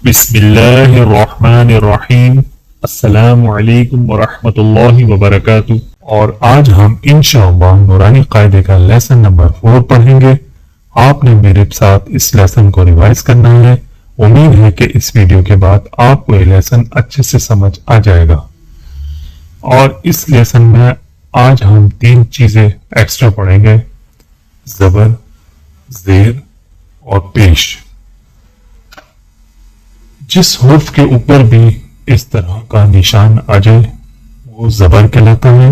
بسم اللہ الرحمن الرحیم۔ السلام علیکم ورحمۃ اللہ وبرکاتہ۔ اور آج ہم انشاءاللہ نورانی قاعدے کا لیسن نمبر 4 پڑھیں گے۔ آپ نے میرے ساتھ اس لیسن کو ریوائز کرنا ہے۔ امید ہے کہ اس ویڈیو کے بعد آپ کو یہ لیسن اچھے سے سمجھ آ جائے گا۔ اور اس لیسن میں آج ہم 3 چیزیں ایکسٹرا پڑھیں گے: زبر، زیر اور پیش۔ جس حرف کے اوپر بھی اس طرح کا نشان آ جائے وہ زبر کہلاتا ہے،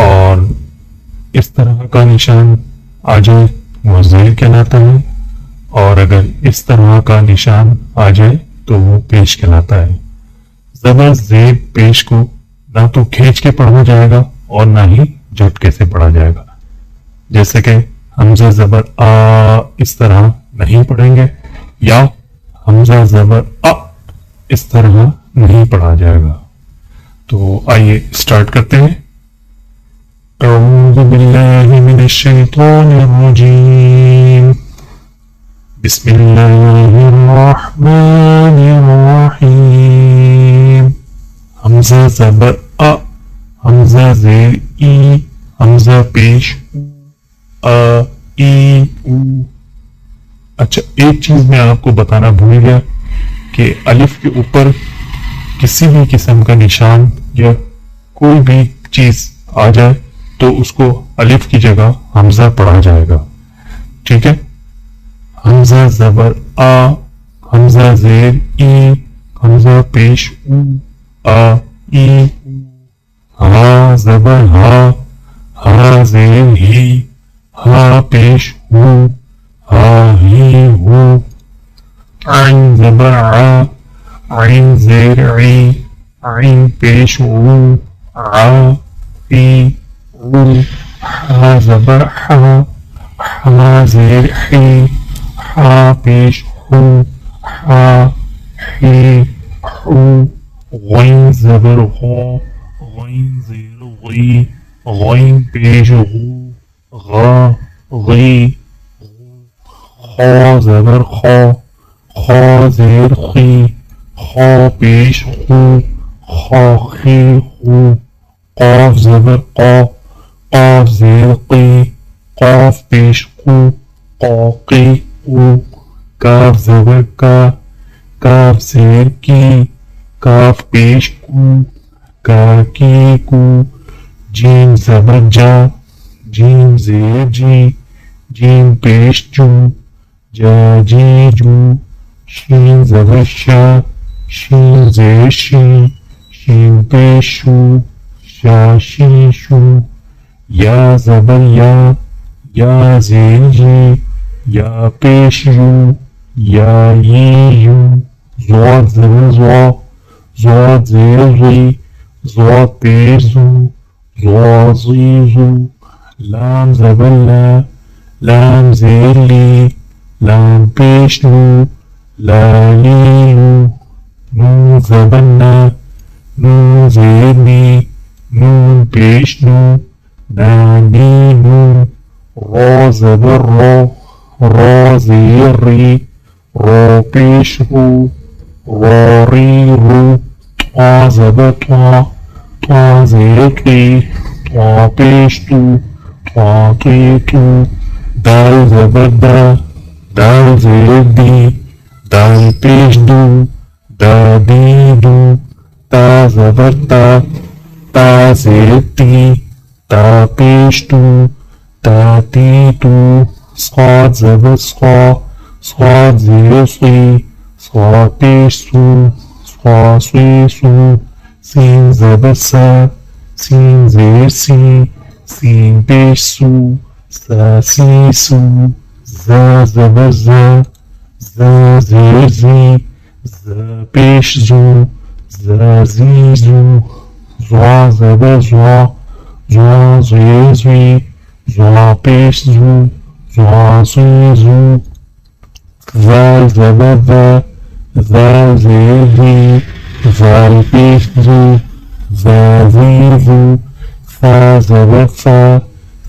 اور اس طرح کا نشان آ جائے وہ زیر کہلاتا ہے، اور اگر اس طرح کا نشان آ جائے تو وہ پیش کہلاتا ہے۔ زبر، زیر، پیش کو نہ تو کھینچ کے پڑھا جائے گا اور نہ ہی جھٹکے سے پڑھا جائے گا۔ جیسے کہ حمزہ زبر آ اس طرح نہیں پڑھیں گے، یا حمزہ زبر ا اس طرح نہیں پڑھا جائے گا۔ تو آئیے اسٹارٹ کرتے ہیں۔ اعوذ باللہ من الشیطان الرجیم، بسم اللہ الرحمن الرحیم۔ حمزہ زبر ا، حمزہ زیر ای، حمزہ پیش ا ای او۔ اچھا، ایک چیز میں آپ کو بتانا بھول گیا کہ الف کے اوپر کسی بھی قسم کا نشان یا کوئی بھی چیز آ جائے تو اس کو الف کی جگہ حمزہ پڑھا جائے گا، ٹھیک ہے؟ حمزہ زبر آ، حمزہ زیر ای، حمزہ پیش او آ ای او۔ ہا زبر ہا، ہا زیر ہی، ہا پیش ہو، ہا ہی ہو۔ عین زبر ع، عین زیر عی، عین پیش او، ع ای او۔ حا زبر ح، حا زیر حی، حا پیش ہو، حا حی حو۔ غین زبر غ، غین زیر غی، غین پیش غو، غا غی۔ خا زبر خا، خا زیر خی، خا پیش خو، خا خی خو۔ قاف زبر قا، قاف زیر قی، قاف پیش قو، قا قی قو۔ کاف زبر کا، کاف زیر کی، کاف پیش کو، کا کی کو۔ جیم زبر جا، جیم زیر جی، جیم پیش جو، جا جی جو۔ شین زبر شا، شین زیر شی، شین پیش شو، شا شی شو۔ یا زبر یا، یا زیر جی، یا پیش یو، یا یی یو۔ ضاد زبر زوا، ضاد زیر زی، ضاد پیش زو، ضا زی زو۔ لام زبر لا، لام زیر لی، لام پیش لو، لا لی لو۔ نون زبر نا، نون زیر نی، نون پیش نو، نا نی نو۔ را زبر را، را زیر ری، را پیش رو، را ری رو۔ طا زبر طا، طا زیر تی، طا پیش تو، طا تی تو۔ دال زبر دا، دال زیر دی، دال پیش دو، دا دی دو۔ تا زبر تا، تا زیر تی، تا پیش تو، تا تی تو۔ صاد زبر صا، صاد زیر سی، صا پیش سو، صا سی سو۔ سین زبر سا، سین زیر سی، سین پیش سو، سا سی سو۔ زا زبر زا، زا زیر زی، زا پیش زو، زا زی زو۔ زوا زبر زوا، زوا زیر زی، زوا پیش زو، زوا زی زو۔ زال زبر ذا، زال زیر زی، زال پیش زو، زا زی زو۔ فا زبر فا،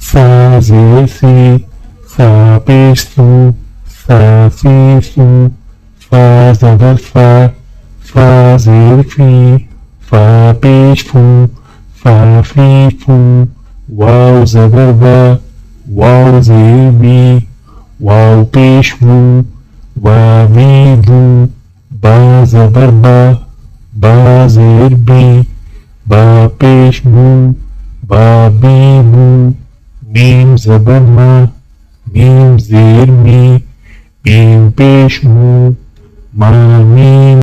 فا زیر سی، فا پیش سو، فا سی سو۔ فا زبر فا زیر فا پیش فا فی واو زبر واو زیر واو پیش وی با زبر با زیر با پیش با بی میم زبر میم زیر میم پیش ما میم